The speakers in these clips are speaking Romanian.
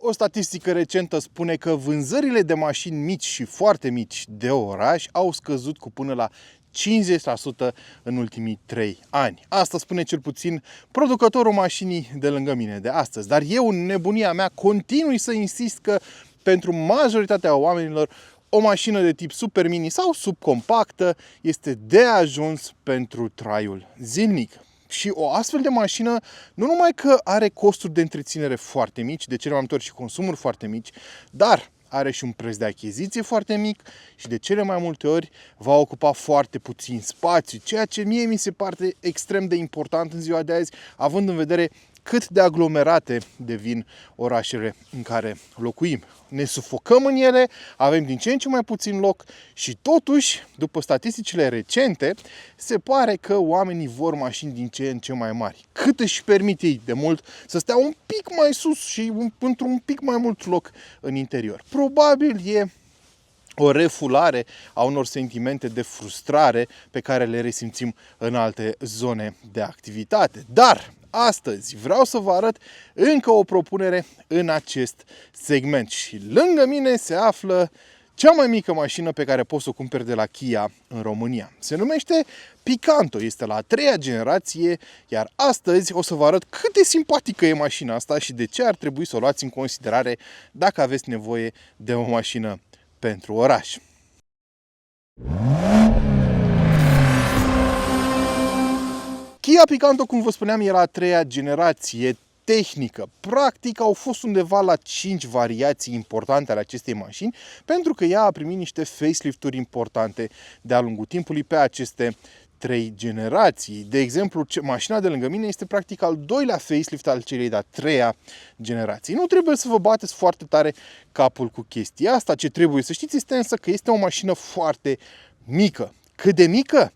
O statistică recentă spune că vânzările de mașini mici și foarte mici de oraș au scăzut cu până la 50% în ultimii 3 ani. Asta spune cel puțin producătorul mașinii de lângă mine de astăzi. Dar eu, în nebunia mea, continui să insist că pentru majoritatea oamenilor o mașină de tip super mini sau subcompactă este de ajuns pentru traiul zilnic. Și o astfel de mașină nu numai că are costuri de întreținere foarte mici, de cele mai multe ori și consumuri foarte mici, dar are și un preț de achiziție foarte mic și de cele mai multe ori va ocupa foarte puțin spațiu, ceea ce mie mi se pare extrem de important în ziua de azi, având în vedere cât de aglomerate devin orașele în care locuim. Ne sufocăm în ele, avem din ce în ce mai puțin loc și totuși, după statisticile recente, se pare că oamenii vor mașini din ce în ce mai mari. Cât își permit ei de mult să stea un pic mai sus și într-un pic mai mult loc în interior. Probabil e o refulare a unor sentimente de frustrare pe care le resimțim în alte zone de activitate. Dar astăzi vreau să vă arăt încă o propunere în acest segment și lângă mine se află cea mai mică mașină pe care poți să o cumperi de la Kia în România. Se numește Picanto, este la a 3-a generație, iar astăzi o să vă arăt cât de simpatică e mașina asta și de ce ar trebui să o luați în considerare dacă aveți nevoie de o mașină pentru oraș. Kia Picanto, cum vă spuneam, era a 3-a generație tehnică. Practic au fost undeva la 5 variații importante ale acestei mașini, pentru că ea a primit niște facelift-uri importante de-a lungul timpului pe aceste 3 generații. De exemplu, mașina de lângă mine este practic al 2-lea facelift al celei de-a 3-a generație. Nu trebuie să vă bateți foarte tare capul cu chestia asta. Ce trebuie să știți este însă că este o mașină foarte mică. Cât de mică?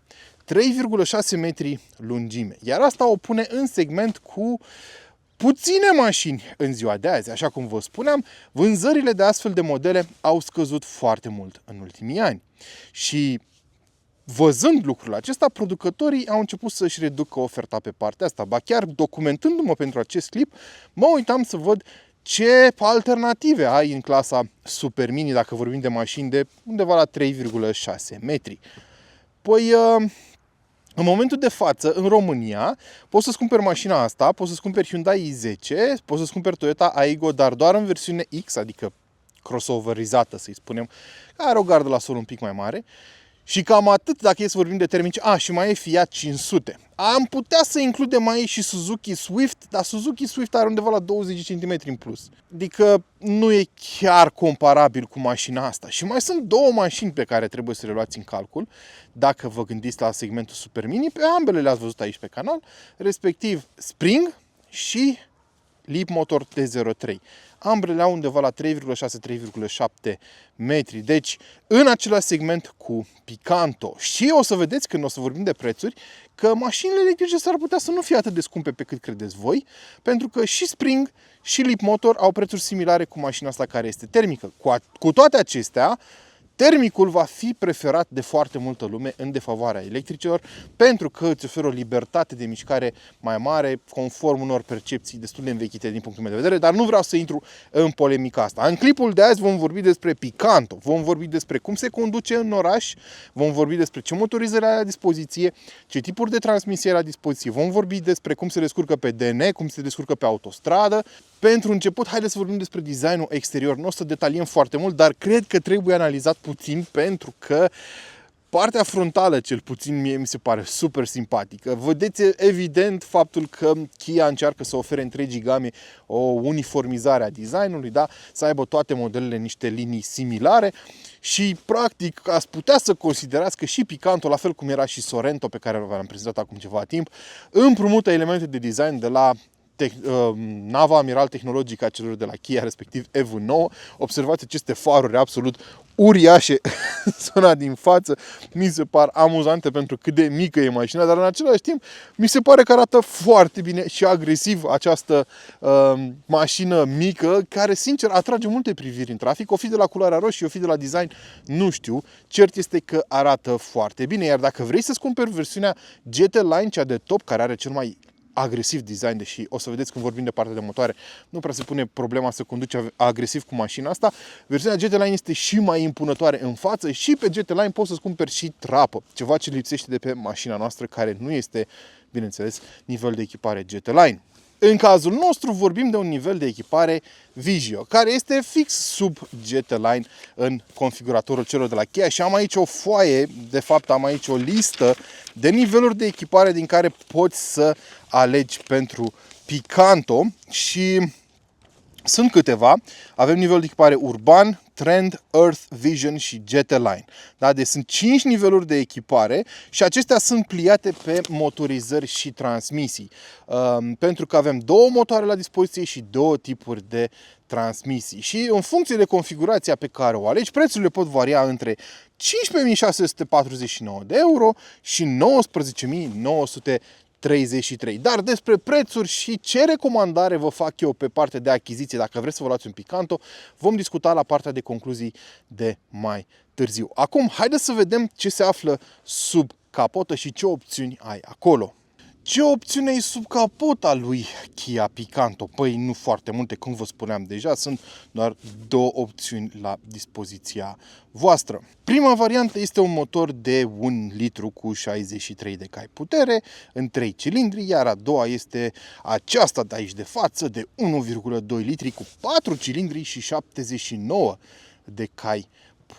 3,6 metri lungime. Iar asta o pune în segment cu puține mașini în ziua de azi. Așa cum vă spuneam, vânzările de astfel de modele au scăzut foarte mult în ultimii ani. Și văzând lucrul acesta, producătorii au început să-și reducă oferta pe partea asta. Ba chiar documentându-mă pentru acest clip, mă uitam să văd ce alternative ai în clasa Super Mini, dacă vorbim de mașini de undeva la 3,6 metri. Păi, în momentul de față, în România, poți să-ți cumperi mașina asta, poți să-ți cumperi Hyundai i10, poți să-ți cumperi Toyota Aygo, dar doar în versiune X, adică crossoverizată, să-i spunem, care are o gardă la sol un pic mai mare. Și cam atât dacă e să vorbim de termici. Și mai e Fiat 500. Am putea să includem aici și Suzuki Swift, dar Suzuki Swift are undeva la 20 cm în plus. Adică nu e chiar comparabil cu mașina asta. Și mai sunt două mașini pe care trebuie să le luați în calcul dacă vă gândiți la segmentul Super Mini. Pe ambele le-ați văzut aici pe canal, respectiv Spring și Leapmotor T03. Ambele au undeva la 3,6-3,7 metri. Deci, în același segment cu Picanto. Și o să vedeți, când o să vorbim de prețuri, că mașinile electrice s-ar putea să nu fie atât de scumpe pe cât credeți voi, pentru că și Spring și Leapmotor au prețuri similare cu mașina asta care este termică. Cu toate acestea, termicul va fi preferat de foarte multă lume în defavoarea electricilor, pentru că îți oferă o libertate de mișcare mai mare, conform unor percepții destul de învechite din punctul meu de vedere, dar nu vreau să intru în polemica asta. În clipul de azi vom vorbi despre Picanto, vom vorbi despre cum se conduce în oraș, vom vorbi despre ce motorizări are la dispoziție, ce tipuri de transmisie are la dispoziție, vom vorbi despre cum se descurcă pe DN, cum se descurcă pe autostradă. Pentru început, haideți să vorbim despre designul exterior. Nu o să detaliem foarte mult, dar cred că trebuie analizat puțin, pentru că partea frontală, cel puțin mie mi se pare super simpatică. Vedeți evident faptul că Kia încearcă să ofere întregii game o uniformizare a designului, da? Să aibă toate modelele niște linii similare și practic ați putea să considerați că și Picanto, la fel cum era și Sorento, pe care v-am prezentat acum ceva timp, împrumută elemente de design de la nava amiral tehnologică a celor de la Kia, respectiv EV9. Observați aceste faruri absolut uriașe în zona din față. Mi se par amuzante pentru cât de mică e mașina, dar în același timp mi se pare că arată foarte bine și agresiv această mașină mică, care sincer atrage multe priviri în trafic. O fi de la culoarea roșie, o fi de la design, nu știu. Cert este că arată foarte bine, iar dacă vrei să-ți cumperi versiunea GT Line, cea de top, care are cel mai agresiv design, deși o să vedeți când vorbim de partea de motoare, nu prea se pune problema să conduci agresiv cu mașina asta. Versiunea GT Line este și mai impunătoare în față și pe GT Line poți să-ți cumperi și trapă, ceva ce lipsește de pe mașina noastră, care nu este, bineînțeles, nivel de echipare GT Line. În cazul nostru vorbim de un nivel de echipare Vigio, care este fix sub GT Line în configuratorul celor de la Kia și am aici o foaie, de fapt am aici o listă de niveluri de echipare din care poți să alegi pentru Picanto și sunt câteva. Avem nivelul de echipare urban, Trend, Earth, Vision și GT Line. Da? Deci sunt 5 niveluri de echipare și acestea sunt pliate pe motorizări și transmisii. Pentru că avem 2 motoare la dispoziție și 2 tipuri de transmisii. Și în funcție de configurația pe care o alegi, prețurile pot varia între 15.649 de euro și 19.933. Dar despre prețuri și ce recomandare vă fac eu pe partea de achiziție, dacă vreți să vă luați un Picanto, vom discuta la partea de concluzii de mai târziu. Acum, haideți să vedem ce se află sub capotă și ce opțiuni ai acolo. Ce opțiune e sub capota lui Kia Picanto? Păi nu foarte multe, cum vă spuneam deja, sunt doar 2 opțiuni la dispoziția voastră. Prima variantă este un motor de 1 litru cu 63 de cai putere în 3 cilindri, iar a doua este aceasta de aici de față de 1,2 litri cu 4 cilindri și 79 de cai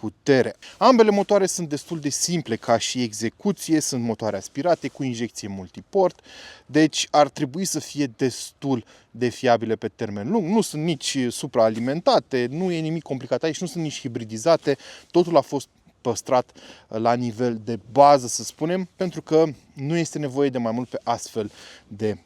putere. Ambele motoare sunt destul de simple ca și execuție, sunt motoare aspirate cu injecție multiport, deci ar trebui să fie destul de fiabile pe termen lung. Nu sunt nici supraalimentate, nu e nimic complicat aici, nu sunt nici hibridizate, totul a fost păstrat la nivel de bază, să spunem, pentru că nu este nevoie de mai mult pe astfel de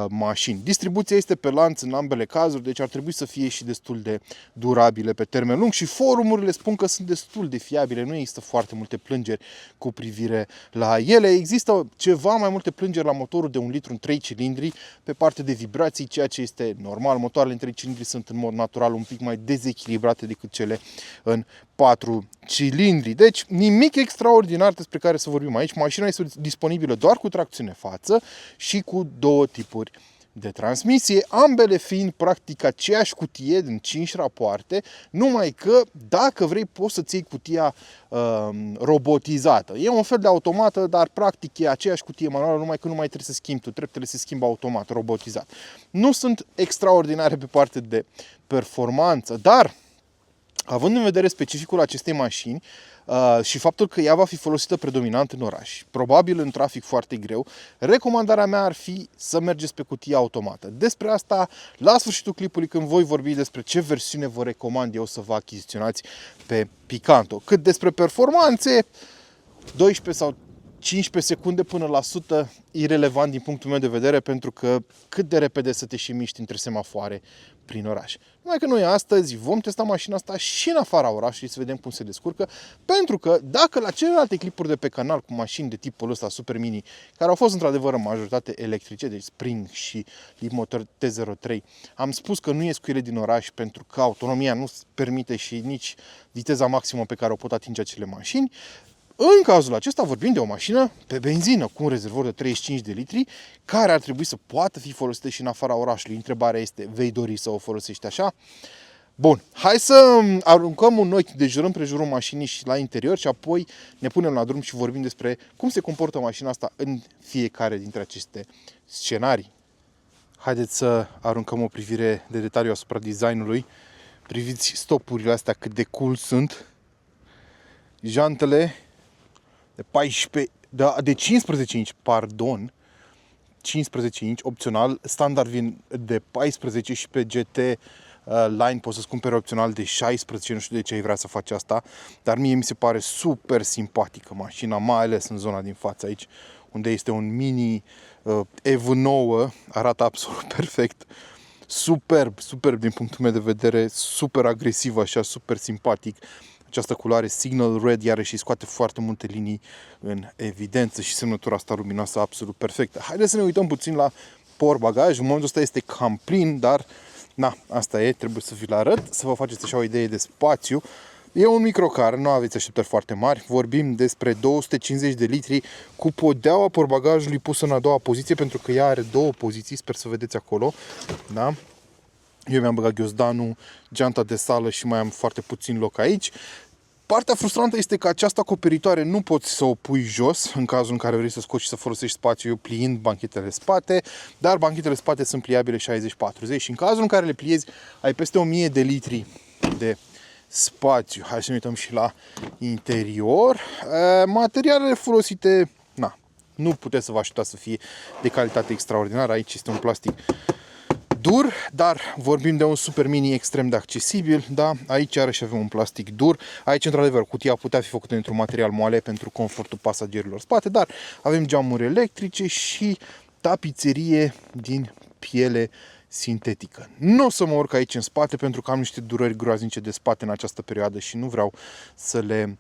mașini. Distribuția este pe lanț în ambele cazuri, deci ar trebui să fie și destul de durabile pe termen lung și forumurile spun că sunt destul de fiabile, nu există foarte multe plângeri cu privire la ele. Există ceva mai multe plângeri la motorul de 1 litru în 3 cilindri pe partea de vibrații, ceea ce este normal. Motoarele în 3 cilindri sunt în mod natural un pic mai dezechilibrate decât cele în 4 cilindri. Deci nimic extraordinar despre care să vorbim aici. Mașina este disponibilă doar cu tracțiune față și cu 2 tipuri de transmisie, ambele fiind practic aceeași cutie din 5 rapoarte, numai că dacă vrei poți să-ți iei cutia robotizată. E un fel de automată, dar practic e aceeași cutie manuală, numai că nu mai trebuie să schimbi tu, treptele se schimbă automat, robotizat. Nu sunt extraordinare pe partea de performanță, dar având în vedere specificul acestei mașini și faptul că ea va fi folosită predominant în oraș, probabil în trafic foarte greu, recomandarea mea ar fi să mergeți pe cutia automată. Despre asta la sfârșitul clipului, când voi vorbi despre ce versiune vă recomand eu să vă achiziționați pe Picanto. Cât despre performanțe, 12 sau 15 secunde până la 100, irelevant din punctul meu de vedere, pentru că cât de repede să te și miști între semafoare prin oraș. Numai că noi astăzi vom testa mașina asta și în afara orașului să vedem cum se descurcă, pentru că dacă la celelalte clipuri de pe canal cu mașini de tipul ăsta Super Mini, care au fost într-adevăr în majoritate electrice, deci Spring și Leapmotor T03, am spus că nu ies cu ele din oraș pentru că autonomia nu permite și nici viteza maximă pe care o pot atinge acele mașini, în cazul acesta vorbim de o mașină pe benzină cu un rezervor de 35 de litri care ar trebui să poată fi folosită și în afara orașului. Întrebarea este, vei dori să o folosești așa? Bun, hai să aruncăm un ochi de jur împrejurul mașinii și la interior și apoi ne punem la drum și vorbim despre cum se comportă mașina asta în fiecare dintre aceste scenarii. Haideți să aruncăm o privire de detaliu asupra designului. Priviți stopurile astea cât de cool sunt. Jantele de 15 inch, pardon, 15 inch, opțional, standard vin de 14 și pe GT Line poți să-ți cumperi opțional de 16, nu știu de ce ai vrea să faci asta, dar mie mi se pare super simpatică mașina, mai ales în zona din față aici, unde este un mini EV9, arată absolut perfect, superb din punctul meu de vedere, super agresiv așa, super simpatic. Această culoare Signal Red iarăși scoate foarte multe linii în evidență și semnătura asta luminoasă absolut perfectă. Haideți să ne uităm puțin la portbagaj. În momentul ăsta este cam plin, dar na, asta e, trebuie să vi-l arăt, să vă faceți așa o idee de spațiu. E un microcar, nu aveți așteptări foarte mari. Vorbim despre 250 de litri cu podeaua portbagajului pusă în a doua poziție, pentru că ea are două poziții, sper să vedeți acolo. Da? Eu mi-am băgat ghiozdanul, geanta de sală și mai am foarte puțin loc aici. Partea frustrantă este că această acoperitoare nu poți să o pui jos în cazul în care vrei să scoți și să folosești spațiu pliind banchetele spate, dar banchetele spate sunt pliabile 60-40 și în cazul în care le pliezi ai peste 1000 de litri de spațiu. Hai să ne uităm și la interior. Materialele folosite, nu puteți să vă așteptați să fie de calitate extraordinară. Aici este un plastic dur, dar vorbim de un Super Mini extrem de accesibil, da? Aici iarăși avem un plastic dur. Aici, într-adevăr, cutia putea fi făcută dintr-un material moale pentru confortul pasagerilor spate, dar avem geamuri electrice și tapiserie din piele sintetică. Nu o să mă urc aici în spate pentru că am niște dureri groaznice de spate în această perioadă și nu vreau să le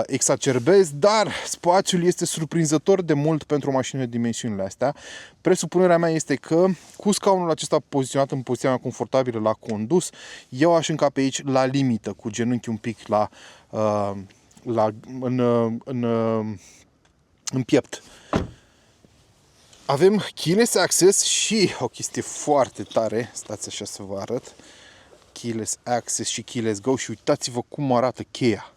exacerbez, dar spațiul este surprinzător de mult pentru o mașină de dimensiunile astea. Presupunerea mea este că cu scaunul acesta poziționat în poziția mea confortabilă la condus, eu aș încape aici la limită, cu genunchi un pic în piept. Avem keyless access și o chestie foarte tare, stați așa să vă arăt, keyless access și keyless go și uitați-vă cum arată cheia.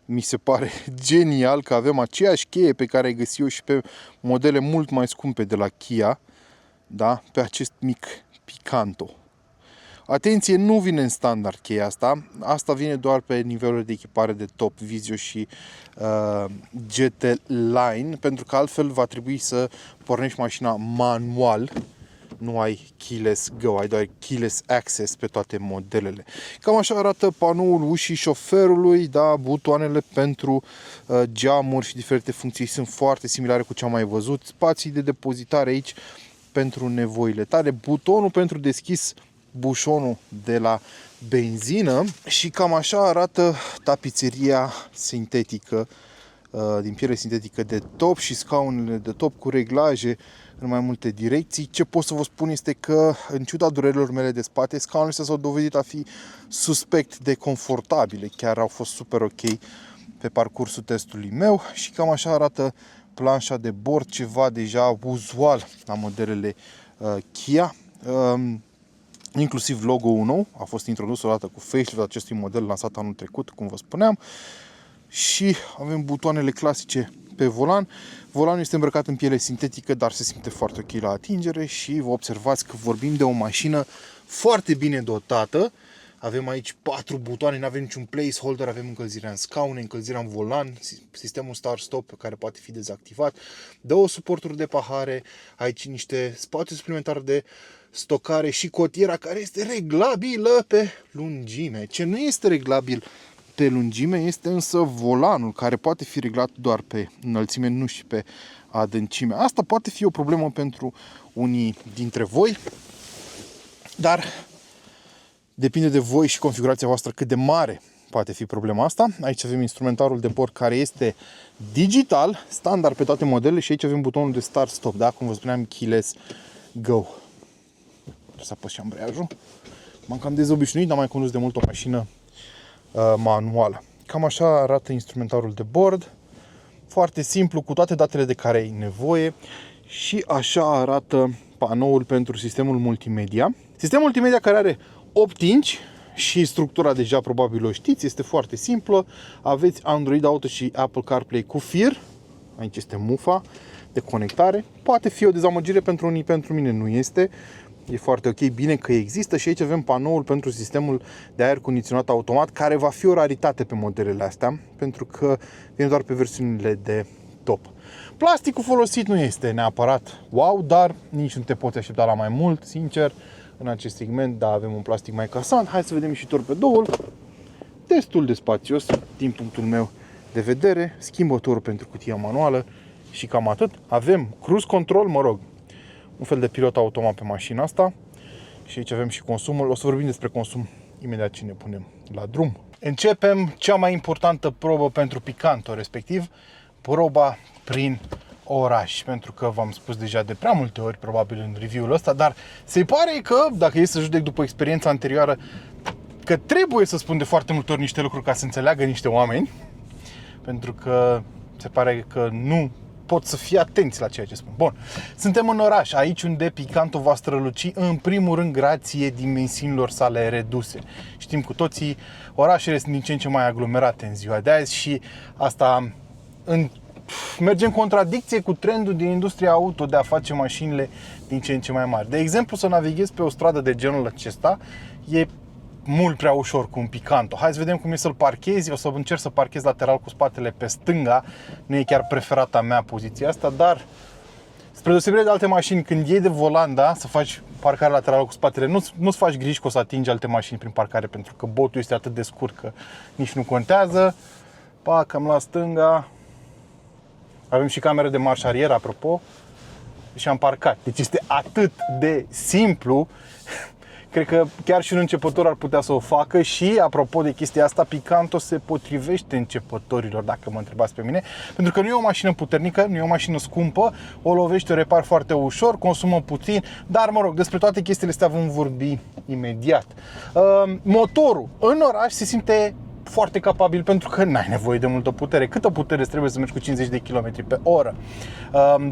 Mi se pare genial că avem aceeași cheie pe care ai găsit-o și pe modele mult mai scumpe de la Kia, da? Pe acest mic Picanto. Atenție, nu vine în standard cheia asta. Asta vine doar pe nivelul de echipare de top Vizio și GT Line, pentru că altfel va trebui să pornești mașina manual. Nu ai keyless go, ai doar keyless access pe toate modelele. Cam așa arată panoul ușii șoferului, da, butoanele pentru geamuri și diferite funcții sunt foarte similare cu ce am mai văzut. Spații de depozitare aici pentru nevoile tale, butonul pentru deschis bușonul de la benzină și cam așa arată tapiseria sintetică din piele sintetică de top și scaunele de top cu reglaje în mai multe direcții. Ce pot să vă spun este că, în ciuda durerilor mele de spate, scaunele s-au dovedit a fi suspect de confortabile. Chiar au fost super ok pe parcursul testului meu și cam așa arată planșa de bord, ceva deja uzual la modelele Kia. Inclusiv logo-ul nou a fost introdus odată cu facelift acestui model lansat anul trecut, cum vă spuneam. Și avem butoanele clasice pe volan. Volanul este îmbrăcat în piele sintetică, dar se simte foarte ok la atingere și vă observați că vorbim de o mașină foarte bine dotată. Avem aici 4 butoane, nu avem niciun placeholder, avem încălzirea în scaune, încălzirea în volan, sistemul start-stop care poate fi dezactivat, 2 suporturi de pahare, aici niște spațiu suplimentar de stocare și cotiera care este reglabilă pe lungime. Ce nu este reglabil pe lungime este însă volanul, care poate fi reglat doar pe înălțime, nu și pe adâncime. Asta poate fi o problemă pentru unii dintre voi, dar depinde de voi și configurația voastră cât de mare poate fi problema asta. Aici avem instrumentarul de bord care este digital, standard pe toate modelele și aici avem butonul de start-stop, da? Cum vă spuneam, keyless go. Trebuie să apăs și ambreiajul. M-am cam dezobișnuit, n-am mai condus de mult o mașină manuală. Cam așa arată instrumentarul de bord. Foarte simplu, cu toate datele de care ai nevoie. Și așa arată panoul pentru sistemul multimedia. Sistemul multimedia care are 8 inch și structura deja probabil o știți, este foarte simplă. Aveți Android Auto și Apple CarPlay cu fir. Aici este mufa de conectare. Poate fi o dezamăgire pentru unii, pentru mine nu este. E foarte ok, bine că există și aici avem panoul pentru sistemul de aer condiționat automat, care va fi o raritate pe modelele astea, pentru că vine doar pe versiunile de top. Plasticul folosit nu este neapărat wow, dar nici nu te poți aștepta la mai mult, sincer, în acest segment, da, avem un plastic mai casant. Hai să vedem și torpedoul, destul de spațios din punctul meu de vedere, schimbătorul pentru cutia manuală și cam atât. Avem cruise control, mă rog, un fel de pilot automat pe mașina asta și aici avem și consumul. O să vorbim despre consum imediat ce ne punem la drum. Începem cea mai importantă probă pentru Picanto, respectiv proba prin oraș, pentru că v-am spus deja de prea multe ori, probabil în review-ul ăsta, dar se pare că, dacă e să judec după experiența anterioară, că trebuie să spun de foarte multe ori niște lucruri ca să înțeleagă niște oameni, pentru că se pare că nu pot să fie atenți la ceea ce spun. Bun, suntem în oraș, aici unde Picanto va străluci în primul rând grație dimensiunilor sale reduse. Știm cu toții, orașele sunt din ce în ce mai aglomerate în ziua de azi și asta merge în contradicție cu trendul din industria auto de a face mașinile din ce în ce mai mari. De exemplu, să navighezi pe o stradă de genul acesta e mult prea ușor cu un Picanto. Hai să vedem cum e să-l parchezi. O să încerc să parchez lateral cu spatele pe stânga. Nu e chiar preferata mea poziția asta, dar spre deosebire de alte mașini, când iei de volan, da, să faci parcare laterală cu spatele, nu-ți faci griji că o să atingi alte mașini prin parcare, pentru că botul este atât de scurt că nici nu contează. Pac, am la stânga. Avem și cameră de marș arier, apropo. Și am parcat. Deci este atât de simplu. Cred că chiar și un începător ar putea să o facă și, apropo de chestia asta, Picanto se potrivește începătorilor, dacă mă întrebați pe mine, pentru că nu e o mașină puternică, nu e o mașină scumpă, o lovești, o repari foarte ușor, consumă puțin, dar mă rog, despre toate chestiile astea vom vorbi imediat. Motorul în oraș se simte foarte capabil pentru că n-ai nevoie de multă putere. Câtă putere trebuie să mergi cu 50 de km pe oră?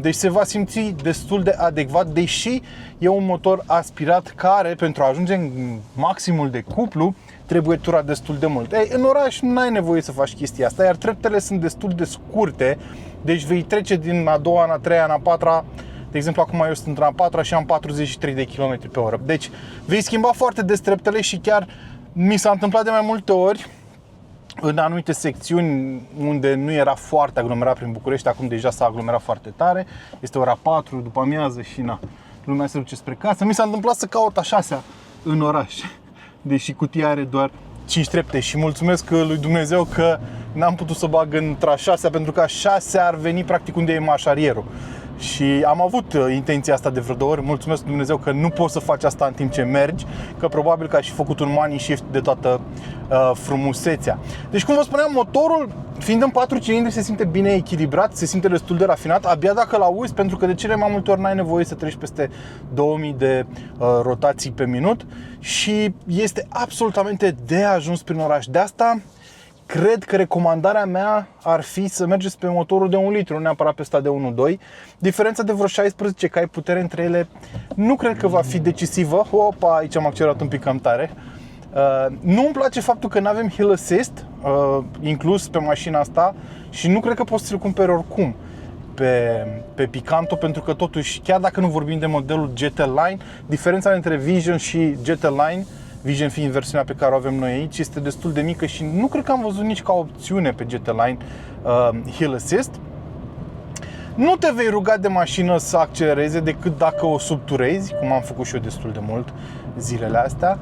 Deci se va simți destul de adecvat, deși e un motor aspirat care, pentru a ajunge în maximul de cuplu, trebuie turat destul de mult. Ei, în oraș n-ai nevoie să faci chestia asta, iar treptele sunt destul de scurte, deci vei trece din a doua, în a treia, în a patra. De exemplu, acum eu sunt în a patra și am 43 de km pe oră. Deci vei schimba foarte des treptele și chiar mi s-a întâmplat de mai multe ori în anumite secțiuni unde nu era foarte aglomerat prin București, acum deja s-a aglomerat foarte tare. Este ora 4 după amiază și lumea se duce spre casă. Mi s-a întâmplat să caut a 6-a în oraș, deși cutia are doar 5 trepte și mulțumesc lui Dumnezeu că n-am putut să bag între a 6-a, pentru că a 6-a ar veni practic unde e marșarierul. Și am avut intenția asta de vreo 2 ori. Mulțumesc lui Dumnezeu că nu poți să faci asta în timp ce mergi, că probabil că aș fi făcut un money shift de toată frumusețea. Deci, cum vă spuneam, motorul, fiind în 4 cilindri, se simte bine echilibrat, se simte destul de rafinat, abia dacă l-auzi, pentru că de cele mai multe ori n-ai nevoie să treci peste 2000 de rotații pe minut și este absolutamente de ajuns prin oraș. De asta cred că recomandarea mea ar fi să mergeți pe motorul de 1 litru, nu neapărat pe ăsta de 1.2. Diferența de vreo 16 cai putere între ele nu cred că va fi decisivă. Opa, aici am accelerat un pic cam tare. Nu-mi place faptul că nu avem Hill Assist inclus pe mașina asta și nu cred că poți să-l cumperi oricum pe Picanto, pentru că totuși, chiar dacă nu vorbim de modelul GT Line, diferența între Vision și GT Line, Vision fiind versiunea pe care o avem noi aici, este destul de mică și nu cred că am văzut nici ca opțiune pe GT Line Hill Assist. Nu te vei ruga de mașină să accelereze decât dacă o subturezi, cum am făcut și eu destul de mult zilele astea.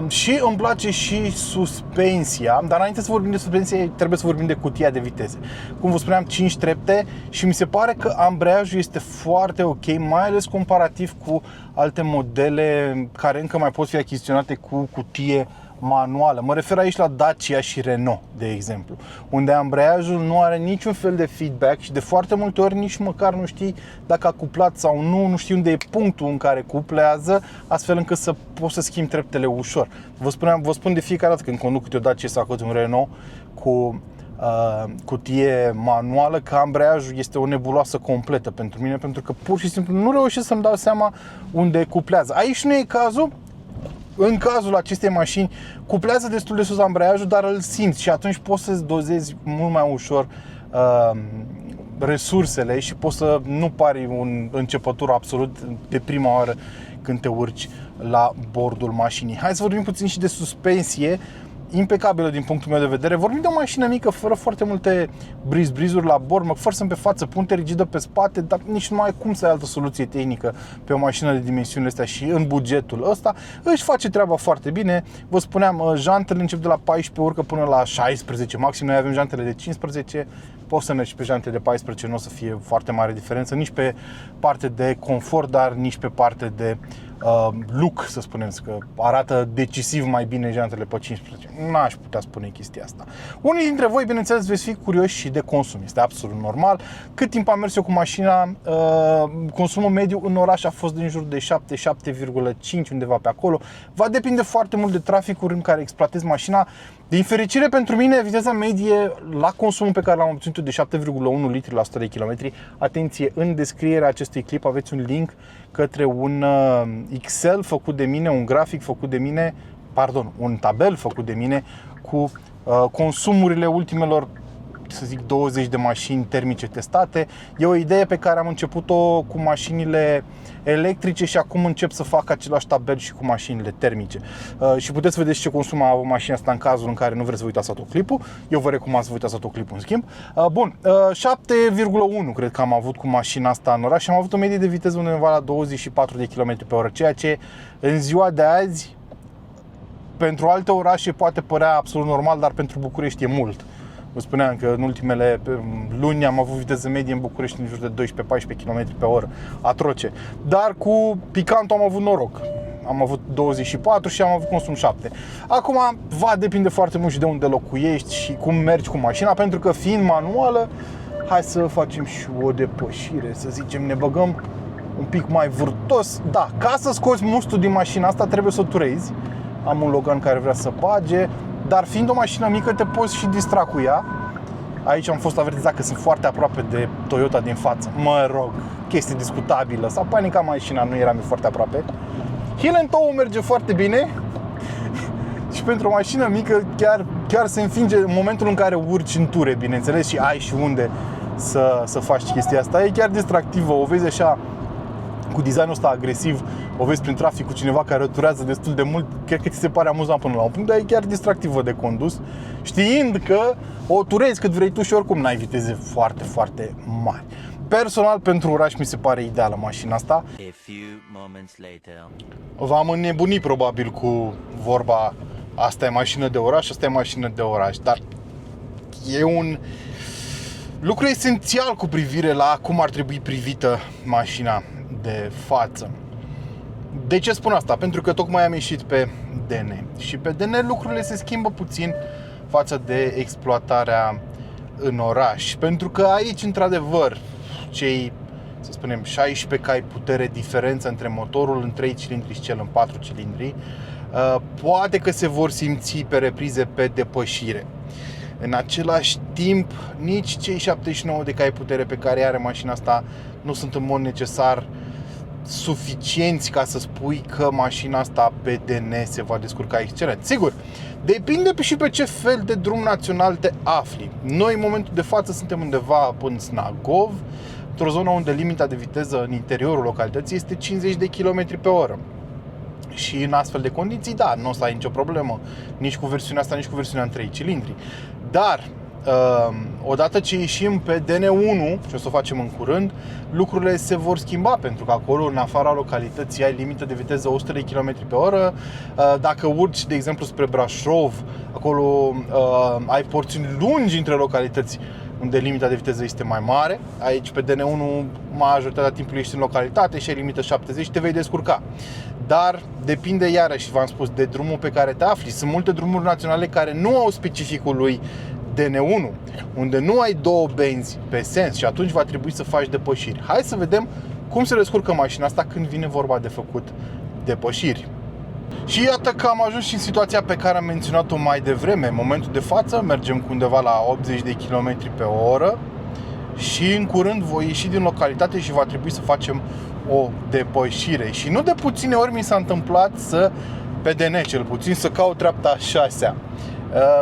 Și îmi place și suspensia, dar înainte să vorbim de suspensie trebuie să vorbim de cutia de viteze. Cum vă spuneam, 5 trepte și mi se pare că ambreiajul este foarte ok, mai ales comparativ cu alte modele care încă mai pot fi achiziționate cu cutie manuală. Mă refer aici la Dacia și Renault, de exemplu, unde ambreiajul nu are niciun fel de feedback și de foarte multe ori nici măcar nu știi dacă a cuplat sau nu știi unde e punctul în care cuplează, astfel încât să poți să schimbi treptele ușor. Vă spun de fiecare dată când conduc câte o Dacia sau câte un Renault cu cutie manuală că ambreiajul este o nebuloasă completă pentru mine, pentru că pur și simplu nu reușesc să-mi dau seama unde cuplează. Aici nu e cazul. În cazul acestei mașini cuplează destul de sus ambreiajul, dar îl simți și atunci poți să-ți dozezi mult mai ușor resursele și poți să nu pari un începător absolut de prima oară când te urci la bordul mașinii. Hai să vorbim puțin și de suspensie, impecabilă din punctul meu de vedere. Vorbim de o mașină mică, fără foarte multe brizuri la bord, McPherson pe față, punte rigidă pe spate, dar nici nu mai ai cum să ai altă soluție tehnică pe o mașină de dimensiunile astea și în bugetul ăsta. Își face treaba foarte bine. Vă spuneam, jantele încep de la 14, urcă până la 16 maxim. Noi avem jantele de 15, poți să mergi pe jante de 14, nu o să fie foarte mare diferență, nici pe parte de confort, dar nici pe parte de look, să spunem, că arată decisiv mai bine jantele pe 15. N-aș putea spune chestia asta. Unii dintre voi, bineînțeles, veți fi curioși și de consum. Este absolut normal. Cât timp am mers eu cu mașina, consumul mediu în oraș a fost din jur de 7,5, undeva pe acolo. Va depinde foarte mult de traficul în care exploatezi mașina. Din fericire pentru mine, viteza medie la consumul pe care l-am obținut de 7,1 litri la 100 de km. Atenție, în descrierea acestui clip aveți un link către un Excel făcut de mine, un grafic făcut de mine, un tabel făcut de mine cu consumurile ultimelor, să zic, 20 de mașini termice testate. E o idee pe care am început-o cu mașinile electrice și acum încep să fac același tabel și cu mașinile termice. Și puteți vedea ce consumă o mașină asta în cazul în care nu vreți să vă uitați autoclipul. Eu vă recomand să vă uitați autoclipul în schimb. Bun, 7,1 cred că am avut cu mașina asta în oraș și am avut o medie de viteză undeva la 24 de km pe oră, ceea ce în ziua de azi pentru alte orașe poate părea absolut normal, dar pentru București e mult. Vă spuneam că în ultimele luni am avut viteză medie în București în jur de 12-14 km pe oră, atroce. Dar cu picantul am avut noroc. Am avut 24 și am avut consum 7. Acum va depinde foarte mult și de unde locuiești și cum mergi cu mașina, pentru că fiind manuală, hai să facem și o depășire, să zicem, ne băgăm un pic mai vârtos. Da, ca să scoți mustul din mașina asta trebuie să o turezi. Am un Logan care vrea să bage, dar fiind o mașină mică te poți și distra cu ea. Aici am fost avertizat că sunt foarte aproape de Toyota din față. Mă rog, chestie discutabilă. S-a panicat mașina, nu eram foarte aproape. Heel and toe merge foarte bine. Și pentru o mașină mică chiar se înfinge în momentul în care urci în ture, bineînțeles, și ai și unde să faci chestia asta. E chiar distractivă, o vezi așa cu designul ăsta agresiv, o vezi prin trafic cu cineva care o turează destul de mult, cred că ți se pare amuzant până la un punct, dar e chiar distractivă de condus, știind că o turezi cât vrei tu și oricum n-ai viteze foarte, foarte mari. Personal, pentru oraș mi se pare ideală mașina asta. V-am înnebunit probabil cu vorba asta e mașină de oraș, asta e mașină de oraș, dar e un lucru esențial cu privire la cum ar trebui privită mașina de față. De ce spun asta? Pentru că tocmai am ieșit pe DN și pe DN lucrurile se schimbă puțin față de exploatarea în oraș. Pentru că aici, într-adevăr, cei, să spunem, 16 cai putere diferență între motorul în 3 cilindri și cel în 4 cilindri, poate că se vor simți pe reprize pe depășire. În același timp, nici cei 79 de cai putere pe care are mașina asta nu sunt în mod necesar suficienți ca să spui că mașina asta pe DN se va descurca excelent. Sigur, depinde și pe ce fel de drum național te afli. Noi în momentul de față suntem undeva în Snagov, într-o zonă unde limita de viteză în interiorul localității este 50 de km pe oră. Și în astfel de condiții, da, nu o să ai nicio problemă nici cu versiunea asta, nici cu versiunea în 3 cilindri. Dar odată ce ieșim pe DN1, și o să o facem în curând, lucrurile se vor schimba, pentru că acolo, în afara localității, ai limită de viteză 100 de km pe oră. Dacă urci, de exemplu, spre Brașov, acolo ai porțiuni lungi între localități unde limita de viteză este mai mare. Aici pe DN1 majoritatea timpului ești în localitate și ai limită 70 și te vei descurca. Dar depinde, iarăși v-am spus, de drumul pe care te afli. Sunt multe drumuri naționale care nu au specificul lui DN1, unde nu ai două benzi pe sens și atunci va trebui să faci depășiri. Hai să vedem cum se descurcă mașina asta când vine vorba de făcut depășiri. Și iată că am ajuns și în situația pe care am menționat-o mai devreme. În momentul de față mergem cu undeva la 80 de km pe oră și în curând voi ieși din localitate și va trebui să facem o depășire. Și nu de puține ori mi s-a întâmplat pe DN cel puțin, să caut treapta 6-a.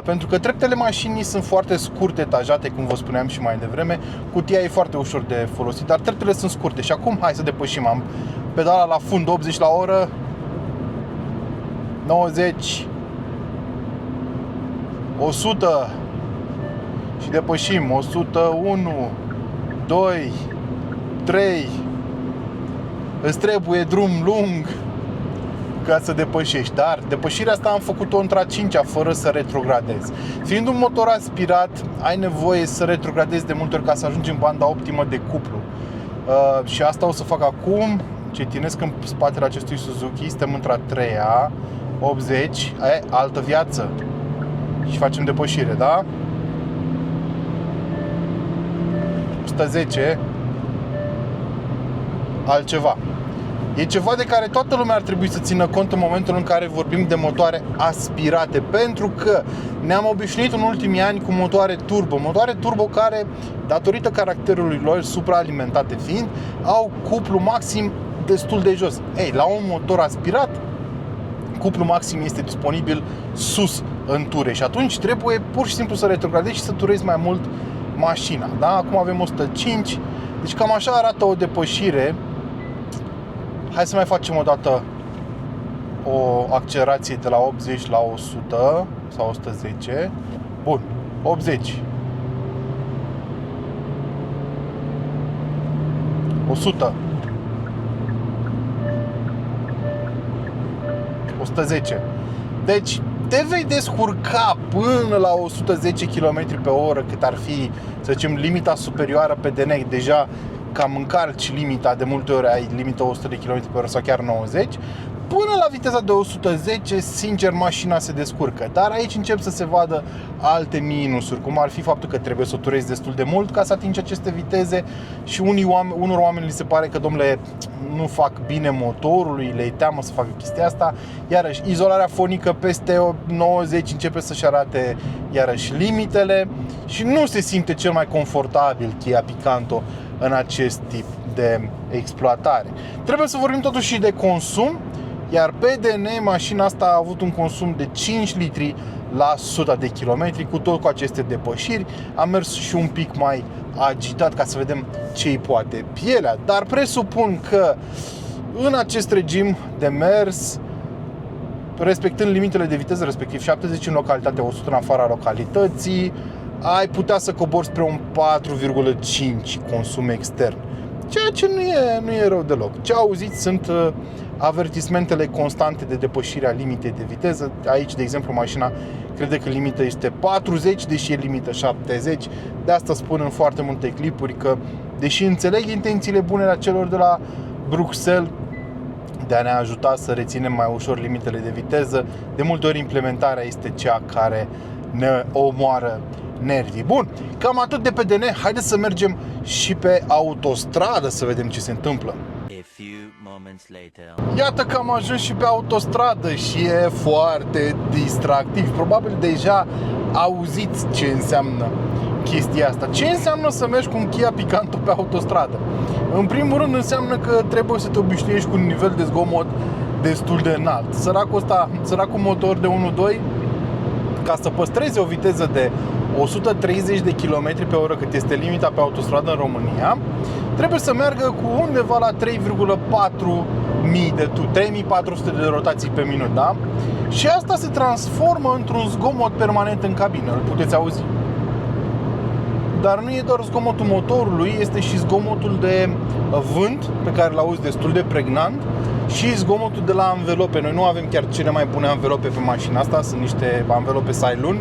Pentru că treptele mașinii sunt foarte scurte, etajate, cum vă spuneam și mai devreme. Cutia e foarte ușor de folosit, dar treptele sunt scurte. Și acum hai să depășim. Am pedalat la fund, 80 la oră, 90, 100 și depășim. 101, 2, 3. Îți trebuie drum lung ca să depășești. Dar depășirea asta am făcut-o într-a 5-a fără să retrogradez. Fiind un motor aspirat, ai nevoie să retrogradezi de multe ori ca să ajungi în banda optimă de cuplu. Și asta o să fac acum. încetinesc în spatele acestui Suzuki, suntem într-a treia, 80, altă viață. Și facem depășire, da? 110, altceva. E ceva de care toată lumea ar trebui să țină cont în momentul în care vorbim de motoare aspirate, pentru că ne-am obișnuit în ultimii ani cu motoare turbo care, datorită caracterului lor supraalimentate fiind, au cuplu maxim destul de jos. Ei, la un motor aspirat, cuplu maxim este disponibil sus în ture și atunci trebuie pur și simplu să retrogradezi și să turezi mai mult mașina, da? Acum avem 105, deci cam așa arată o depășire. Hai să mai facem o dată o accelerație de la 80 la 100 sau 110. Bun, 80, 100, 110. Deci te vei descurca până la 110 km pe oră, cât ar fi, să zicem, limita superioară pe DN. Deja cam încarci limita, de multe ori ai limita 100 de km pe oră sau chiar 90. Până la viteza de 110, sincer, mașina se descurcă. Dar aici încep să se vadă alte minusuri, cum ar fi faptul că trebuie să o turezi destul de mult ca să atingi aceste viteze și unor oameni li se pare că, domnule, nu fac bine motorului, le-i teamă să facă chestia asta. Iarăși, izolarea fonică peste 90 începe să-și arate iarăși limitele și nu se simte cel mai confortabil Kia Picanto în acest tip de exploatare. Trebuie să vorbim totuși și de consum, iar pe DN mașina asta a avut un consum de 5 litri la 100 de kilometri, cu tot cu aceste depășiri. Am mers și un pic mai agitat ca să vedem ce îi poate pielea, dar presupun că în acest regim de mers, respectând limitele de viteză, respectiv 70 în localitate, 100 în afara localității, ai putea să cobori spre un 4,5 consum extern, ceea ce nu e rău deloc. Ce auziți sunt avertismentele constante de depășire a limitei de viteză. Aici, de exemplu, mașina crede că limita este 40, deși e limită 70. De asta spun în foarte multe clipuri că, deși înțeleg intențiile bune a celor de la Bruxelles de a ne ajuta să reținem mai ușor limitele de viteză, de multe ori implementarea este cea care ne omoară nervii. Bun, cam atât de pe DN. Haideți să mergem și pe autostradă să vedem ce se întâmplă. Iată că am ajuns și pe autostradă și e foarte distractiv. Probabil deja auziți ce înseamnă chestia asta. Ce înseamnă să mergi cu un Kia Picanto pe autostradă? În primul rând înseamnă că trebuie să te obișnuiești cu un nivel de zgomot destul de înalt. Săracul motor de 1.2, ca să păstreze o viteză de 130 de km pe oră, cât este limita pe autostradă în România, trebuie să meargă cu undeva la 3400 de rotații pe minut, da? Și asta se transformă într-un zgomot permanent în cabină, îl puteți auzi. Dar nu e doar zgomotul motorului, este și zgomotul de vânt, pe care l-auzi destul de pregnant, și zgomotul de la anvelope. Noi nu avem chiar cele mai bune anvelope pe mașina asta, sunt niște anvelope Sailun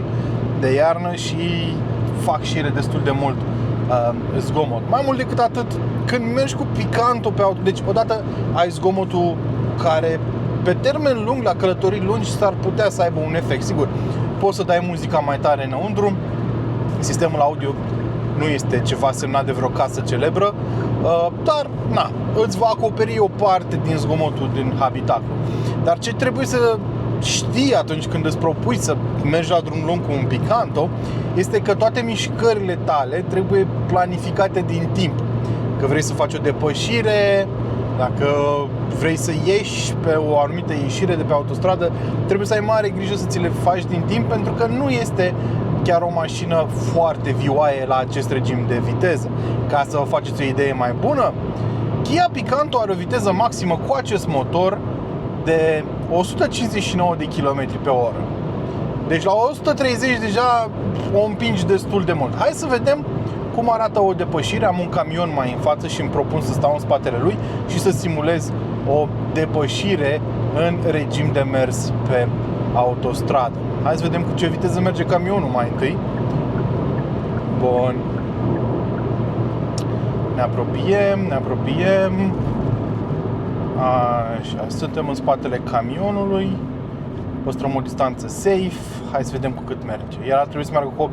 de iarnă și fac și ele destul de mult zgomot. Mai mult decât atât, când mergi cu Picanto pe auto, deci odată ai zgomotul care pe termen lung, la călătorii lungi, s-ar putea să aibă un efect. Sigur, poți să dai muzica mai tare înăuntru, sistemul audio nu este ceva semnat de vreo casă celebră, dar na, îți va acoperi o parte din zgomotul din habitaclu. Dar ce trebuie să știi atunci când îți propui să mergi la drum lung cu un Picanto este că toate mișcările tale trebuie planificate din timp. Că vrei să faci o depășire, dacă vrei să ieși pe o anumită ieșire de pe autostradă, trebuie să ai mare grijă să ți le faci din timp, pentru că nu este chiar o mașină foarte vioaie la acest regim de viteză. Ca să vă faceți o idee mai bună, Kia Picanto are o viteză maximă cu acest motor de 159 de km pe oră. Deci la 130 deja o împingi destul de mult. Hai să vedem cum arată o depășire. Am un camion mai în față și îmi propun să stau în spatele lui și să simulez o depășire în regim de mers pe autostradă. Hai să vedem cu ce viteză merge camionul mai întâi. Bun. Ne apropiem. Așa, suntem în spatele camionului. Păstrăm o distanță safe. Hai să vedem cu cât merge. El ar trebui să meargă cu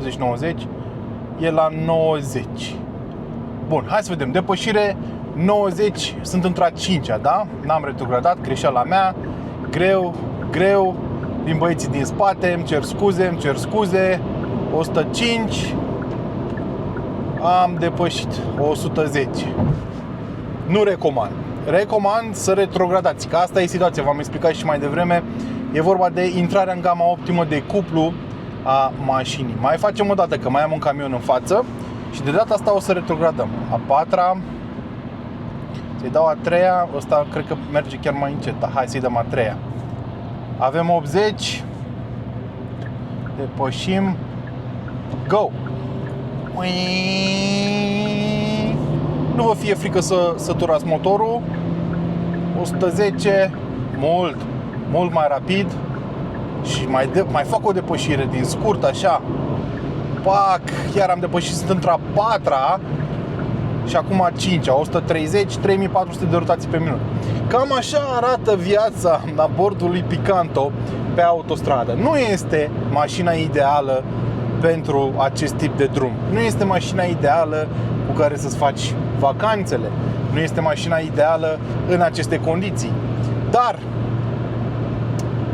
80-90. E la 90. Bun, hai să vedem. Depășire 90. Sunt într-a 5-a, da? N-am retrogradat, greșeala mea. Greu. Din băieții din spate, îmi cer scuze. 105. Am depășit 110. Nu recomand. Recomand să retrogradați, că asta e situația, v-am explicat și mai devreme. E vorba de intrarea în gama optimă de cuplu a mașinii. Mai facem o dată, că mai am un camion în față. Și de data asta o să retrogradăm. A 4-a. Să-i dau a 3-a. Ăsta cred că merge chiar mai încet. Dar hai să-i dăm a 3-a. Avem 80. Depășim. Go! Nu vă fie frică să turați motorul. 110. Mult mai rapid. Și mai fac o depășire din scurt, așa. Pac, chiar am depășit, sunt într-a 4-a. Și acum a 5-a, 130, 3400 de rotații pe minut. Cam așa arată viața la bordul lui Picanto pe autostradă. Nu este mașina ideală pentru acest tip de drum. Nu este mașina ideală cu care să-ți faci vacanțele. Nu este mașina ideală în aceste condiții. Dar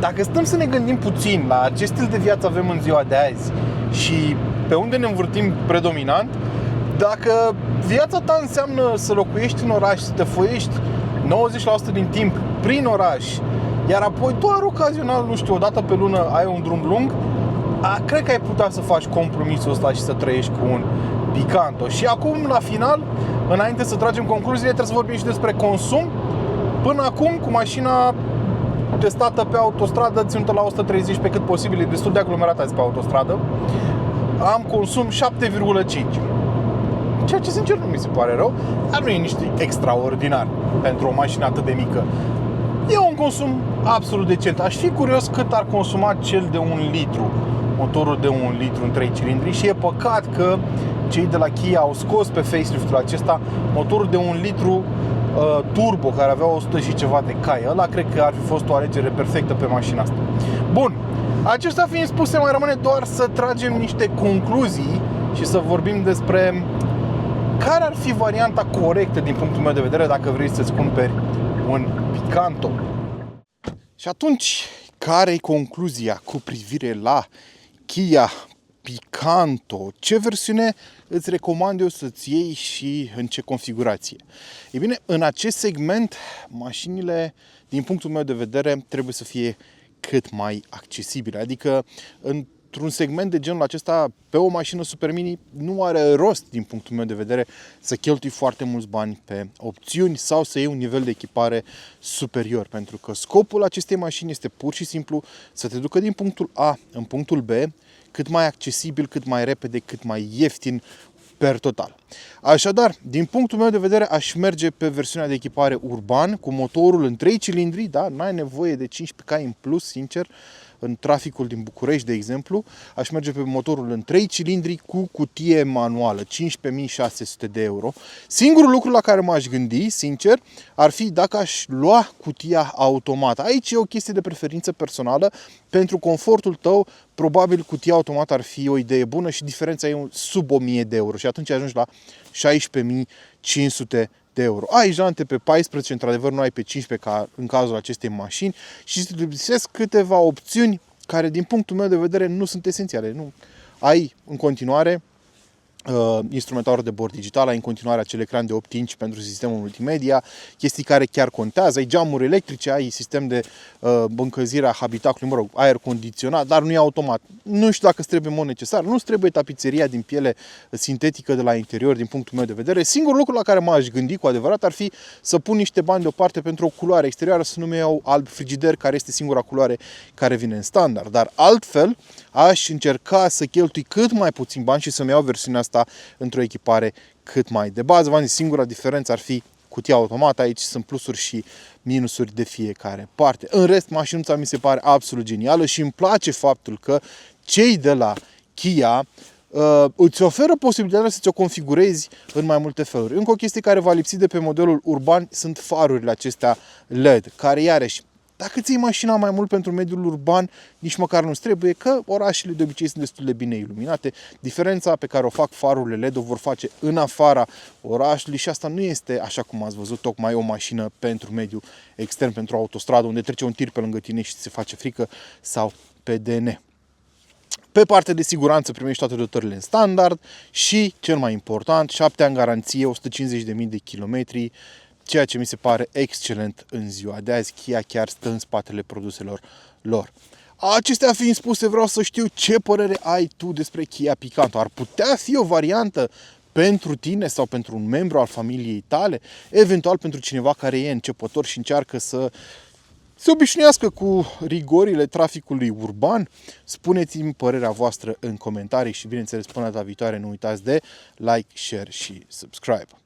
dacă stăm să ne gândim puțin la acest stil de viață avem în ziua de azi și pe unde ne învârtim predominant, dacă viața ta înseamnă să locuiești în oraș, să te foiești 90% din timp prin oraș, iar apoi doar ocazional, nu știu, o dată pe lună ai un drum lung, cred că ai putea să faci compromisul ăsta și să trăiești cu un Picanto. Și acum, la final, înainte să tragem concluziile, trebuie să vorbim și despre consum. Până acum, cu mașina testată pe autostradă, ținută la 130 pe cât posibil, e destul de aglomerat azi pe autostradă, am consum 7,5. Ceea ce sincer nu mi se pare rău, dar nu e nici extraordinar pentru o mașină atât de mică. E un consum absolut decent. Aș fi curios cât ar consuma cel de 1 litru, motorul de 1 litru în 3 cilindri, și e păcat că cei de la Kia au scos pe faceliftul acesta motorul de 1 litru turbo, care avea 100 și ceva de cai. Ăla cred că ar fi fost o alegere perfectă pe mașina asta. Bun, acestea fiind spuse, mai rămâne doar să tragem niște concluzii și să vorbim despre care ar fi varianta corectă din punctul meu de vedere dacă vrei să-ți cumperi un Picanto. Și atunci, care-i concluzia cu privire la Kia Picanto? Ce versiune îți recomand eu să-ți iei și în ce configurație? Ei bine, în acest segment, mașinile, din punctul meu de vedere, trebuie să fie cât mai accesibile. Adică, într-un segment de genul acesta, pe o mașină super mini, nu are rost, din punctul meu de vedere, să cheltui foarte mulți bani pe opțiuni sau să iei un nivel de echipare superior. Pentru că scopul acestei mașini este pur și simplu să te ducă din punctul A în punctul B, cât mai accesibil, cât mai repede, cât mai ieftin per total. Așadar, din punctul meu de vedere, aș merge pe versiunea de echipare urban, cu motorul în 3 cilindri, da? N-ai nevoie de 15 cai în plus, sincer, în traficul din București, de exemplu. Aș merge pe motorul în 3 cilindri cu cutie manuală, 15.600 de euro. Singurul lucru la care m-aș gândi, sincer, ar fi dacă aș lua cutia automată. Aici e o chestie de preferință personală. Pentru confortul tău, probabil cutia automată ar fi o idee bună și diferența e sub 1.000 de euro și atunci ajungi la 16.500 de euro. Ai jante pe 14, într-adevăr nu ai pe 15 ca în cazul acestei mașini și îți lipsesc câteva opțiuni care din punctul meu de vedere nu sunt esențiale. Nu. Ai în continuare instrumentarul de bord digital, ai în continuare acel ecran de 8 inch pentru sistemul multimedia, chestii care chiar contează, ai geamuri electrice, ai sistem de încălzire a habitacului, aer condiționat, dar nu e automat. Nu știu dacă îți trebuie în mod necesar, nu îți trebuie tapiseria din piele sintetică de la interior din punctul meu de vedere. Singurul lucru la care m-aș gândi cu adevărat ar fi să pun niște bani deoparte pentru o culoare exterioară, să nu-mi iau alb frigider, care este singura culoare care vine în standard. Dar altfel, aș încerca să cheltui cât mai puțin bani și să-mi iau versiunea asta într-o echipare cât mai de bază. V-am zis, singura diferență ar fi cutia automată. Aici sunt plusuri și minusuri de fiecare parte. În rest, mașinuța mi se pare absolut genială și îmi place faptul că cei de la Kia îți oferă posibilitatea să ți-o configurezi în mai multe feluri. Încă o chestie care va lipsi de pe modelul urban sunt farurile acestea LED, care iarăși, dacă ții mașina mai mult pentru mediul urban, nici măcar nu-ți trebuie, că orașele de obicei sunt destul de bine iluminate. Diferența pe care o fac farurile LED o vor face în afara orașului și asta nu este, așa cum ați văzut, tocmai o mașină pentru mediul extern, pentru autostradă, unde trece un tir pe lângă tine și ți se face frică, sau pe DN. Pe partea de siguranță primești toate dotările în standard și, cel mai important, 7 ani garanție, 150.000 de kilometri, ceea ce mi se pare excelent în ziua de azi. Kia chiar stă în spatele produselor lor. Acestea fiind spuse, vreau să știu ce părere ai tu despre Kia Picanto. Ar putea fi o variantă pentru tine sau pentru un membru al familiei tale, eventual pentru cineva care e începător și încearcă să se obișnuiască cu rigorile traficului urban? Spuneți-mi părerea voastră în comentarii și, bineînțeles, până data viitoare, nu uitați de like, share și subscribe.